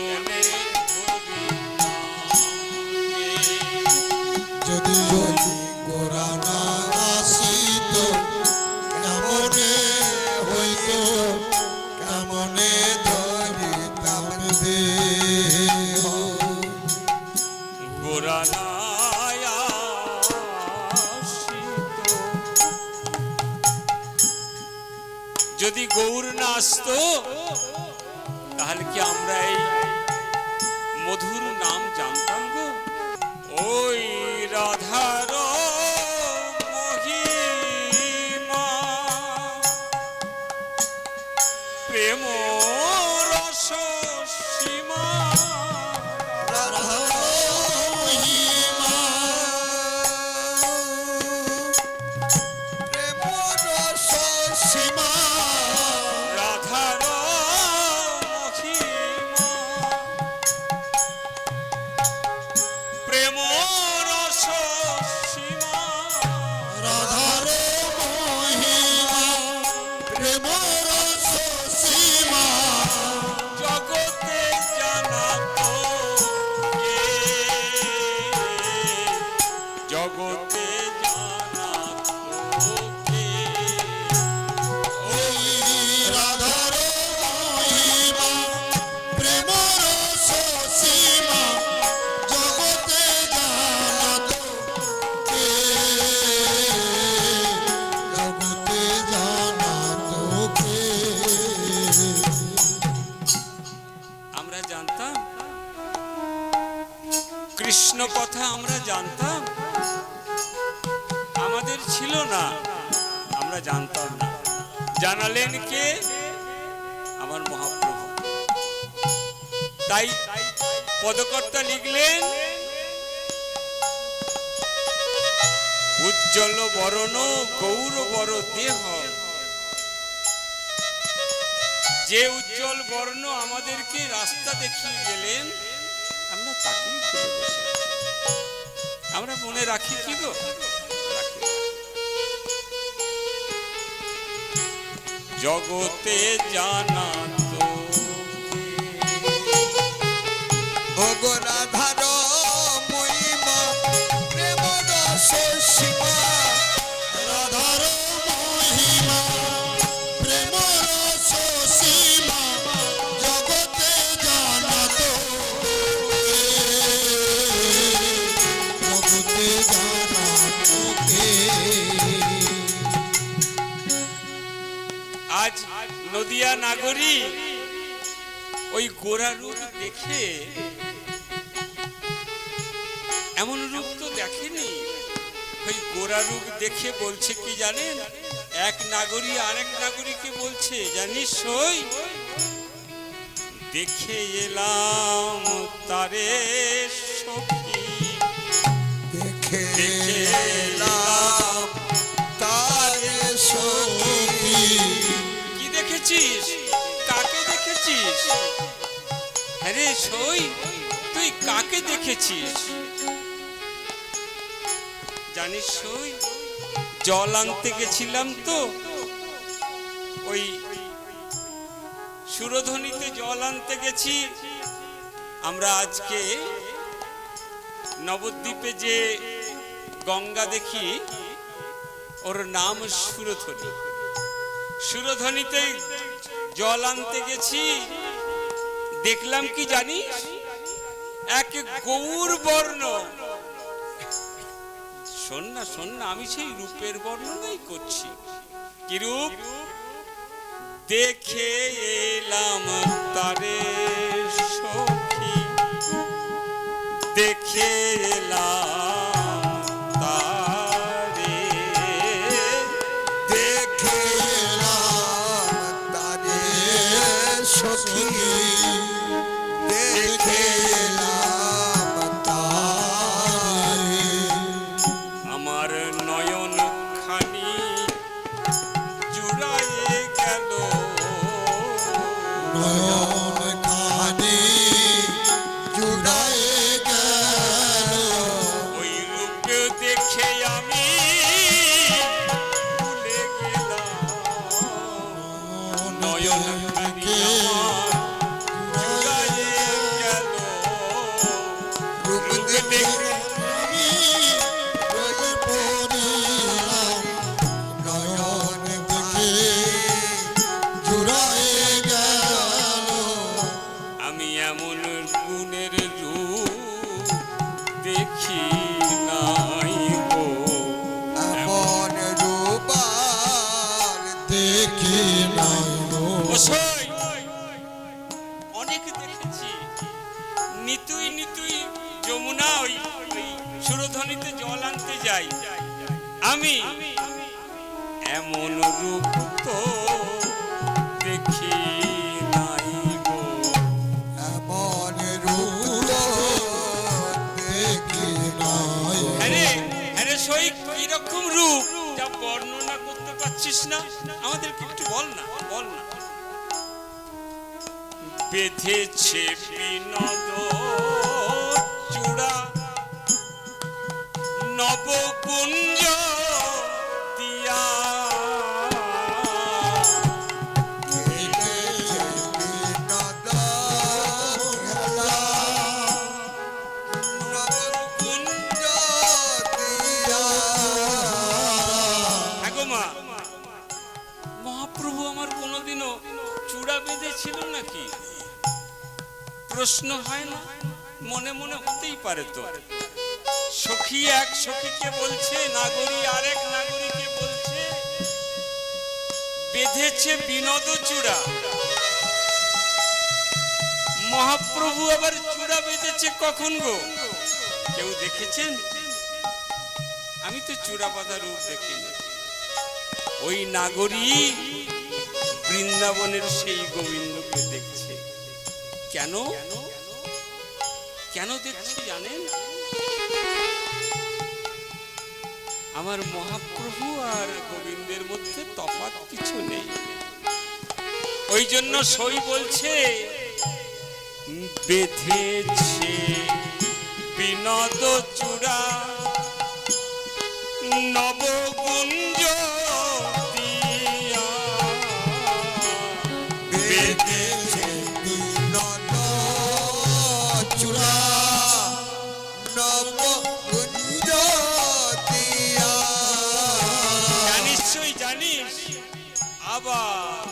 কেমনে যদি গোরা না আসিত কেমনে হইত কেমনে ধরিতাম দেহ গোরা না যদি গৌর না আসতো তাহলে কি আমরা এই মধুর নাম জানতাম গো? ওই রাধার মহিমা প্রেম রস সীমা জগতে জানা তোকে ওই রাধার মহিমা প্রেম রস সীমা জগতে জানা তোকে জগতে জানা তোকে আমরা জানতাম কৃষ্ণ কথা আমরা জানতাম আমাদের ছিল না আমরা জানতাম না জানালেন কে আমার মহাপ্রভু তাই পদকর্তা লিখলেন উজ্জ্বল বরণ গৌর বড় দেহ যে উজ্জ্বল বর্ণ আমাদেরকে রাস্তা দেখিয়ে গেলেন আমরা তাকেই ফিরে বসে আমরা মনে রাখি কি গো জগতে জানা তো ওগো রাধার মহিমা প্রেম রস সীমা রাধার মহিমা প্রেম রস সীমা জগতে জানা তোকে জগতে জানা তোকে আজ নদিয়া নাগরী ওই গোরা রূপ দেখে এমন রূপ তো দেখেনি ওই গোরা রূপ দেখে বলছে কি জানেন এক নাগরী আরেক নাগরীকে বলছে জানিস ওই দেখে এলাম তারে সখী দেখে এলাম তারে সখী কি দেখেছিস কাকে দেখেছিস আরে সই তুই কাকে দেখেছিস জানিস সই জল আনতে গেছিলাম তো ওই সুরধ্বনিতে জল আনতে গেছি আমরা আজকে নবদ্বীপে যে গঙ্গা দেখি ওর নাম সুরধ্বনি সুরধ্বনিতে জল আনতে গেছি দেখলাম কি জানিস এক গৌর বর্ণ শোন না আমি সেই রূপের বর্ণনাই করছি কি রূপ দেখে এলাম তারে সখী দেখে এলাম তারে দেখে এলাম তারে সখী দেখে এলাম তারে আমার নয়ন খানি জুড়ায়ে গেল নয়ন খানি জুড়ায়ে গেল ওই এমন রূপ তো দেখি নাই গো। এমন রূপ দেখি নাই। আরে সই কিরকম রূপ যা বর্ণনা করতে পারছিস না, আমাদেরকে একটু বল না, বল না। বেঁধেছে বিনোদ চূড়া নবকুঞ্জ দিয়া, মহাপ্রভু আমার কোনোদিনও চূড়া বেঁধেছিল নাকি? প্রশ্ন হয় না, মনে মনে হতেই পারে তো। সখী এক সখীকে বলছে, নাগরী আরেক নাগরীকে বলছে বেঁধেছে বিনোদ চূড়া। মহাপ্রভু আবার চূড়া বেঁধেছে কখন গো? কেউ দেখেছেন? আমি তো চূড়া বাঁধা রূপ দেখিনি। ওই নাগরী বৃন্দাবনের সেই গোবিন্দকে দেখছে। কেন কেন দেখছি জানেন? আমার মহাপ্রভু আর গোবিন্দের মধ্যে তফাৎ কিছু নেই। ওই জন্য সই বলছে বেঁধেছে বিনোদ চূড়া নবকুঞ্জ দিয়া, বেঁধেছে বিনোদ চূড়া নবকুঞ্জ দিয়া। নিশ্চয়ই জানিস। আবার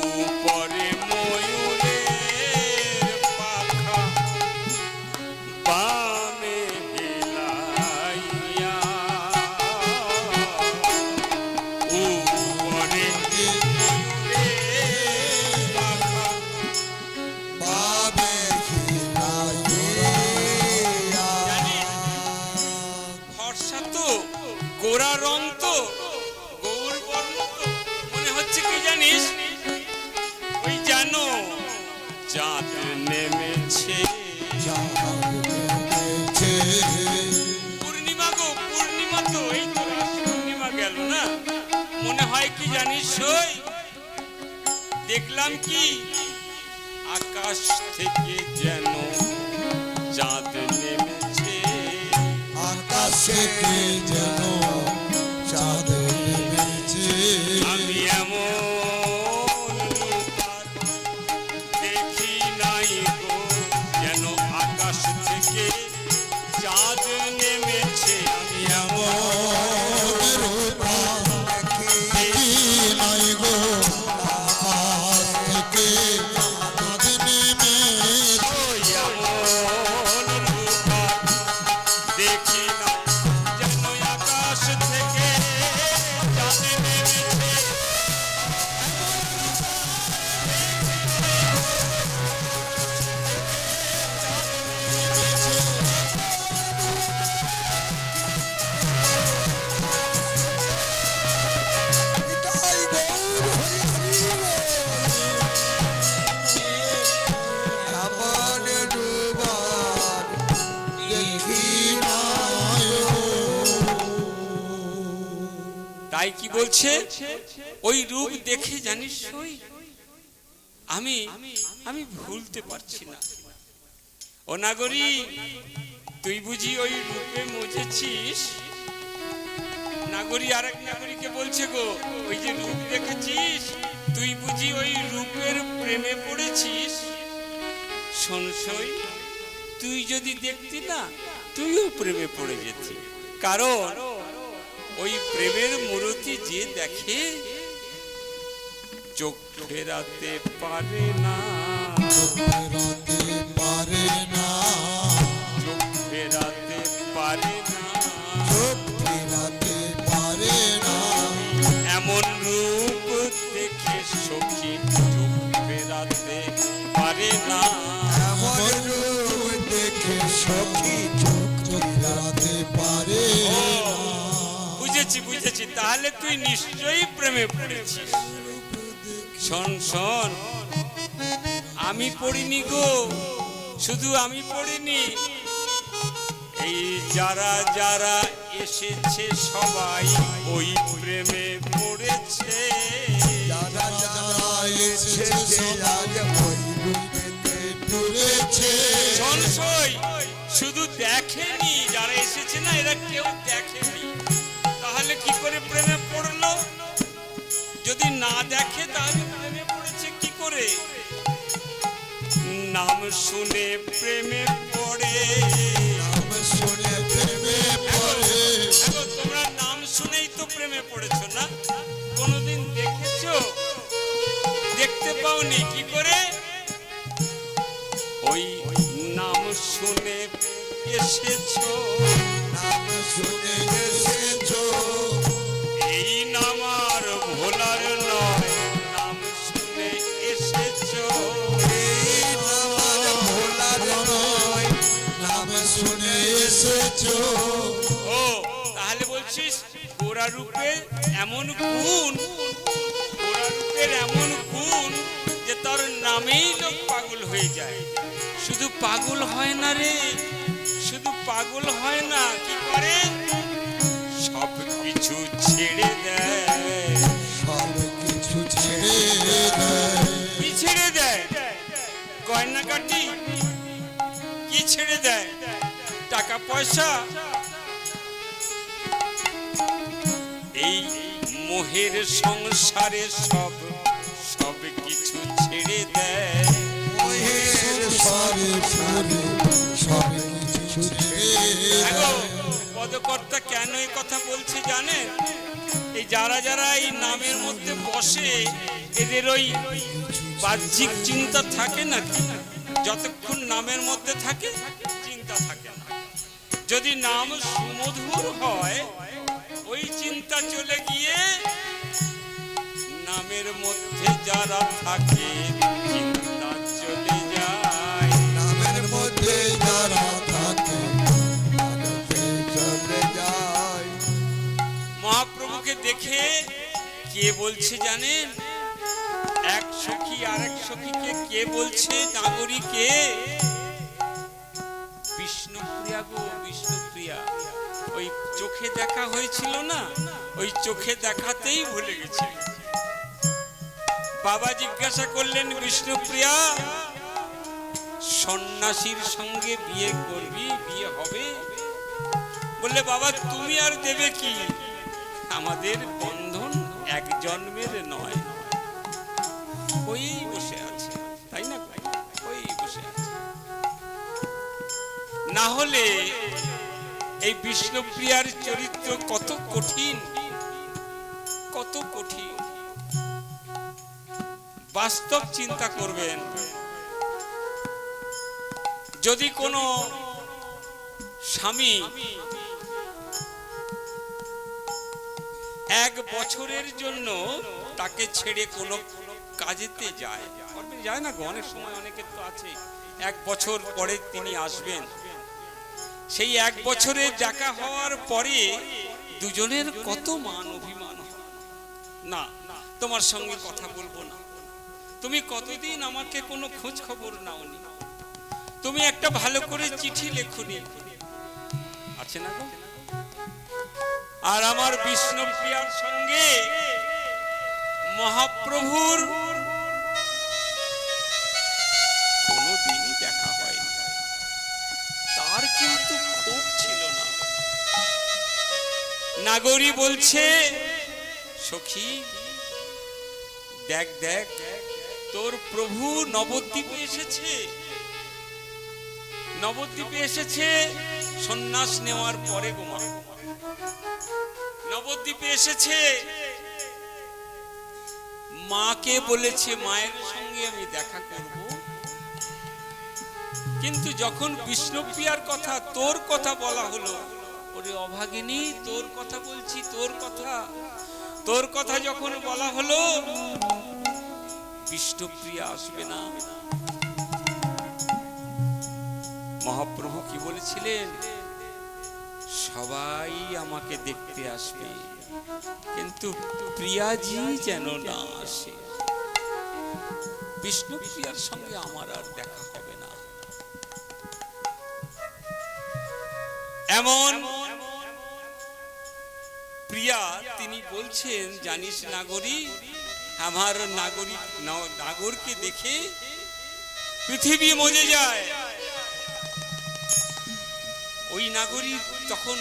উপরে ময়ূরের পাখা বামে হেলাইয়া, উপরে ময়ূরের পাখা বাবে হিলাইয়া। ফর্সা তো, গোরা রং তো, গৌর বর্ণ তো, মনে হচ্ছে কি জানিস? ওই জানো চাঁদ নেমেছে, পূর্ণিমা গো, পূর্ণিমা তো, এই তো পূর্ণিমা গেল না। মনে হয় কি জানিস ওই দেখলাম কি আকাশ থেকে যেন চাঁদ নেমেছে, আকাশে যেন চাঁদ নেমেছে। আমি এমন রূপ আর দেখি নাই গো, যেন আকাশ থেকে চাঁদ নেমেছে। আমি এমন রূপ দেখি নাই গো, আকাশ থেকে চাঁদ নেমেছে। ওই এমন রূপ আর দেখি না, যেন আকাশ থেকে চাঁদ নেমেছে। তাই গৌর এমন রূপ দেখি নাই গো। তাই কি বলছে? ওই রূপ দেখে জানিস ওই আমি আমি ভুলতে পারছি না। ও নাগরী, তুই বুঝি ওই রূপে মজেছিস? নাগরী আরেক নাগরীকে বলছে গো, ওই যে রূপ দেখেছিস, তুই বুঝি ওই রূপের প্রেমে পড়েছিস? সংশয়, তুই যদি দেখতি না, তুইও প্রেমে পড়ে যেতি। কারণ ওই প্রেমের মূর্তি যে দেখে চোখ ফেরাতে পারে না, ফেরাতে পারে না, চোখ ফেরাতে পারে না, চোখ ফেরাতে পারে না। এমন রূপ দেখে সখী চোখ ফেরাতে পারে না। এমন রূপ দেখে সখী চোখ ফেরাতে পারে না। বুঝেছি বুঝেছি, তাহলে তুই নিশ্চয়ই প্রেমে পড়েছিস। শোন শোন, আমি পড়িনি গো, শুধু আমি পড়িনি, এই যারা যারা এসেছে সবাই ওই প্রেমে পড়েছে। যারা যারা এসেছে আজ ওই রূপেতে পড়েছে। সংশয় শুধু দেখেনি, যারা এসেছে না এরা কেউ দেখেনি, তাহলে কি করে প্রেমে পড়লো? যদি না দেখে তাহলে প্রেমে পড়েছে কি করে? নাম শুনে প্রেমে পড়ে। নাম শুনে প্রেমে পড়ে। এখন তোমরা নাম শুনেই তো প্রেমে পড়েছো না? কোনোদিন দেখেছো? দেখতে পাওনি, কি করে? ওই নাম শুনে এসেছো, নাম শুনে এসেছো। এই নাম আর ভোলার নয়, নাম শুনে এসেছো। এই নাম আর ভোলার নয়, নাম শুনে এসেছো। ও তাহলে বলছিস গোরা রূপের এমন গুণ, গোরা রূপের এমন গুণ যে তার নামেই লোক পাগল হয়ে যায়। শুধু পাগল হয় না রে, শুধু পাগল হয় না, কি করে? সব কিছু ছেড়ে দেয়। সব কিছু ছেড়ে দেয়। কি ছেড়ে দেয়? গয়না কাটি? কি ছেড়ে দেয়? টাকা পয়সা? এই মোহের সংসারে সব সব কিছু ছেড়ে দেয়। মোহের সারে সারে সব কিছু ছেড়ে দেখো, দেয়। পদকর্তা কেন এই কথা বলছে জানেন? এই যারা যারা এই নামের মধ্যে বসে এদের ওই বাহ্যিক চিন্তা থাকে নাকি? যতক্ষণ নামের মধ্যে থাকে চিন্তা থাকে না। যদি নাম সুমধুর হয় ওই চিন্তা চলে গিয়ে নামের মধ্যে যারা থাকে চিন্তা চলে যায়। নামের মধ্যে যারা থাকে তাদের চলে যায়। মহাপ্রভুকে দেখে কে বলছে জানেন? এক সখী আরেক সখীকে কে বলছে? নাগরীকে, বিষ্ণুপ্রিয়া গো বিষ্ণুপ্রিয়া। ওই চোখে দেখা হয়েছিল না, ওই চোখে দেখাতেই ভুলে গেছে। বাবা জিজ্ঞাসা করলেন, বিষ্ণুপ্রিয়া সন্ন্যাসীর সঙ্গে বিয়ে করবি, বিয়ে হবে? বললে বাবা তুমি আর দেবে কি, আমাদের বন্ধন এক জন্মের নয়। ওই বসে আছে, তাই না? ওই বসে আছে। না হলে এই বিষ্ণুপ্রিয়ার চরিত্র কত কঠিন, কত কঠিন। বাস্তব চিন্তা করবেন, যদি কোনো স্বামী 1 বছরের জন্য তাকে ছেড়ে কোনো কাজেতে যায়, যায় না গো, অনেক সময় অনেকের তো আছে 1 বছর পরে তিনি আসবেন। সেই 1 বছরের দেখা হওয়ার পরে দুজনের কত মান অভিমান হয়। না তোমার সঙ্গে কথা বলবো না, তুমি কতদিন আমাকে কোনো খোঁজ খবর নাওনি, তুমি একটা ভালো করে চিঠি লেখনি, আছে না গো? আর আমার বিষ্ণুপ্রিয়ার সঙ্গে মহাপ্রভুর কোনোদিনই দেখা হয়নি। তার কিন্তু ক্ষোভ ছিল না। নাগরী বলছে, সখী দেখ দেখ তোর প্রভু নবদ্বীপে এসেছে, নবদ্বীপে এসেছে সন্ন্যাস নেওয়ার পরে গো মা, নবদ্বীপে এসেছে। মাকে বলেছে মায়ের সঙ্গে আমি দেখা করব, কিন্তু যখন বিষ্ণুপ্রিয়ার কথা তোর কথা বলা হলো, ওরে অভাগিনী তোর কথা বলছি, তোর কথা, তোর কথা যখন বলা হলো বিষ্ণুপ্রিয়া আসবে না। মহাপ্রভু কি বলেছিলেন? সবাই আমাকে দেখতে আসবে, কিন্তু প্রিয়াজি যেন না আসে। বিষ্ণুপ্রিয়ার সঙ্গে আমার আর দেখা হবে না। এমন প্রিয়া তিনি বলছেন, জানিস নাগরী, আমার নাগরকে দেখে পৃথিবী মজে যায়। ওই নাগরী তখন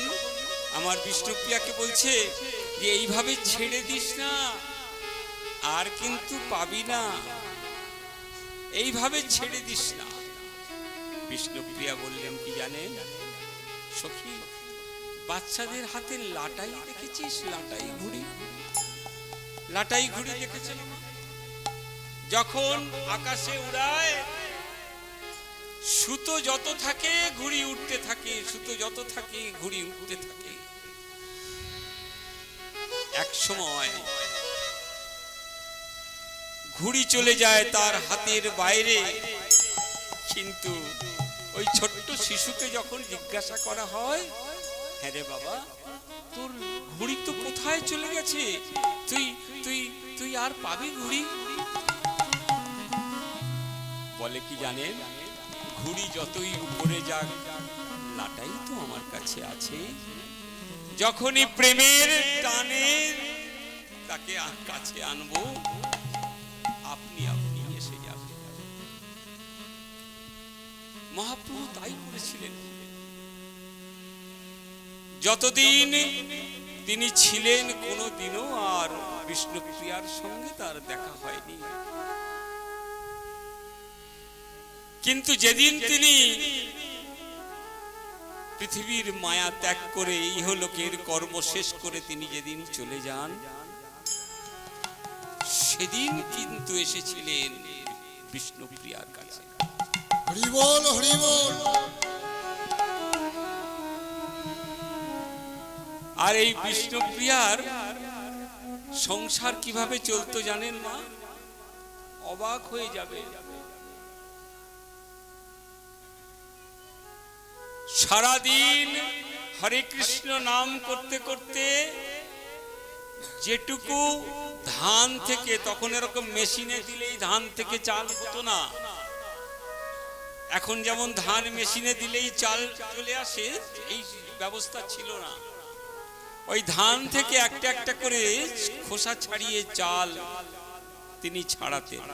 আমার বিষ্ণুপ্রিয়াকে বলছে যে এইভাবে ছেড়ে দিস না, আর কিন্তু পাবি না, এইভাবে ছেড়ে দিস না। বিষ্ণুপ্রিয়া বললেন কি জানেন সখী, বাচ্চাদের হাতে লাটাই দেখেছিস? লাটাই ঘুড়ি, লাটাই ঘুড়ি দেখেছেন? যখন আকাশে উড়ায় সুতো যত থাকে ঘুড়ি উঠতে থাকে, সুতো যত থাকে ঘুড়ি উঠতে থাকে। এক সময় ঘুড়ি চলে যায় তার হাতের বাইরে, কিন্তু ওই ছোট্ট শিশুকে যখন জিজ্ঞাসা করা হয়, হ্যাঁ রে বাবা, তোর ঘুড়ি তো কোথায় চলে গেছে, তুই তুই তুই আর পাবি ঘুড়ি? বলে কি জানেন, ঘুড়ি যতই উপরে যাক, লাটাই তো আমার কাছে আছে। যখনই প্রেমের টানে তাকে কাছে আনবো, আপনি আপনি এসে যাবে। মহাপ্রভু তাই করেছিলেন। যতদিন তিনি ছিলেন, কোনোদিনও আর বিষ্ণুপ্রিয়ার সঙ্গে তার দেখা হয়নি। কিন্তু যেদিন তিনি পৃথিবীর মায়া ত্যাগ করে ইহলোকের কর্ম শেষ করে তিনি যেদিন চলে যান, সেদিন কিন্তু এসেছিলেন বিষ্ণুপ্রিয়ার কাছে। হরি বল, হরি বল। আর এই বিষ্ণুপ্রিয়ার সংসার কিভাবে চলতো জানেন মা? অবাক হয়ে যাবে। সারাদিন হরে কৃষ্ণ নাম করতে করতে যেটুকু ধান থেকে, তখন এরকম মেশিনে দিলেই ধান থেকে চাল হতো না, এখন যেমন ধান মেশিনে দিলেই চাল চলে আসে, এই ব্যবস্থা ছিল না। ওই ধান থেকে একটা একটা করে খোসা ছাড়িয়ে চাল তিনি ছাড়াতেন।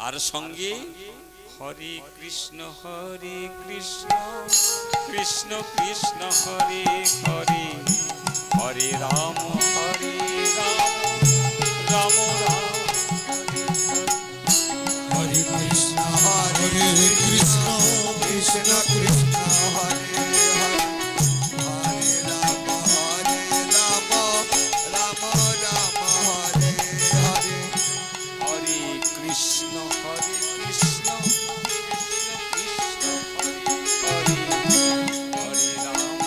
আর সঙ্গে হরে কৃষ্ণ কৃষ্ণ কৃষ্ণ হরে হরে, হরে রাম রাম রাম হরে কৃষ্ণ কৃষ্ণ কৃষ্ণ কৃষ্ণ হরে হরে, হরে রাম রাম রাম হরে হরে। হরে কৃষ্ণ কৃষ্ণ কৃষ্ণ হরে হরে, হরে রাম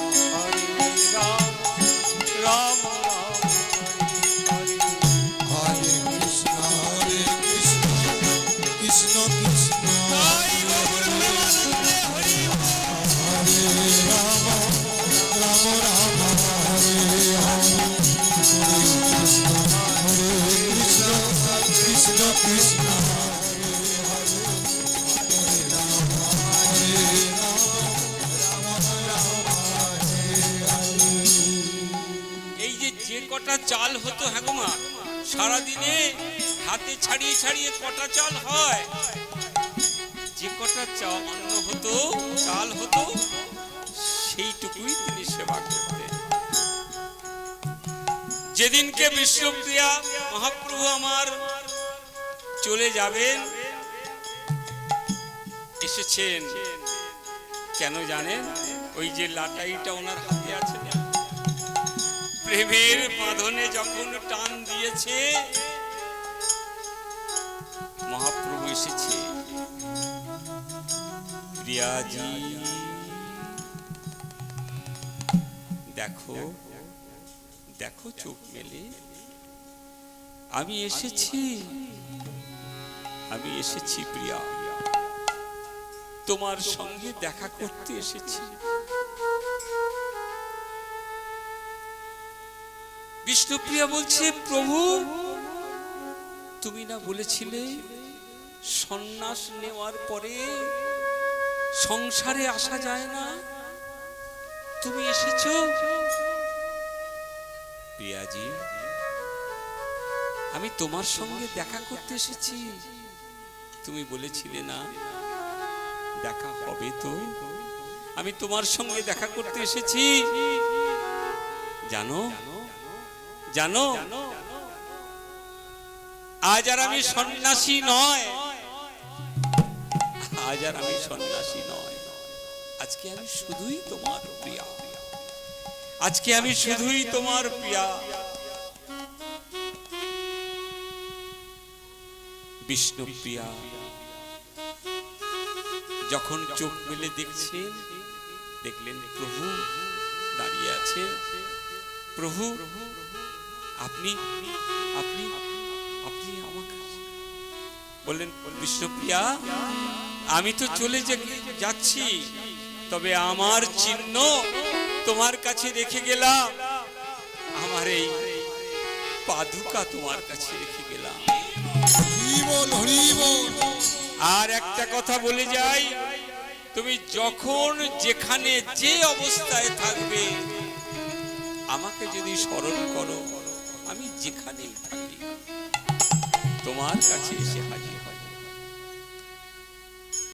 রাম রাম হরে হরে। হরে কৃষ্ণ কৃষ্ণ কৃষ্ণ তাই গৌর প্রেমানন্দে হরি বল। হরে রাম রাম রাম হরে হরে, হরে কৃষ্ণ কৃষ্ণ কৃষ্ণ হরে হরে, হরে রাম রাম হরে হরে। এই যে কটা চাল হতো, হ্যাঁ গো মা, সারাদিনে হাতে ছাড়িয়ে ছাড়িয়ে কটা চাল হয়, যে কটা অন্ন হতো, চাল হতো, সেইটুকুই তিনি সেবা করতেন। যেদিনকে বিষ্ণুপ্রিয়া মহাপ্রভু আমার চলে যাবেন, এসেছেন কেন জানেন? ওই যে লাটাইটা ওনার হাতে আছে না, প্রেমের বাঁধনে যখন টান দিয়েছে, মহাপ্রভু এসেছে। প্রিয়াজি দেখো, দেখো চোখ মেলে, আমি এসেছি, আমি এসেছি প্রিয়া, তোমার সঙ্গে দেখা করতে এসেছি। বিষ্ণুপ্রিয়া বলছে, প্রভু তুমি না বলেছিলে সন্ন্যাস নেওয়ার পরে সংসারে আসা যায় না, তুমি এসেছো। প্রিয়াজি, আমি তোমার সঙ্গে দেখা করতে এসেছি। তুমি বলেছিলে না দেখা হবে, তো আমি তোমার সঙ্গে দেখা করতে এসেছি। জানো জানো, আজ আর আমি সন্ন্যাসী নয়, আজ আর আমি সন্ন্যাসী নয়, আজকে আমি শুধুই তোমার প্রিয়া, আজকে আমি শুধুই তোমার প্রিয়া। বিষ্ণুপ্রিয়া যখন চোখ মেলে দেখছেন, দেখলেন প্রভু দাঁড়িয়ে আছেন। প্রভু আপনি আপনি আপনি আমাকে বললেন, বিষ্ণুপ্রিয়া আমি তো চলে যাচ্ছি, তবে আমার চিহ্ন তোমার কাছে রেখে গেলাম, আমার এই পাদুকা তোমার কাছে রেখে গেলাম। আর একটা কথা বলে যাই, তুমি যখন যেখানে যে অবস্থায় থাকবে আমাকে যদি স্মরণ করো, আমি যেখানেই থাকি তোমার কাছে এসে হাজির।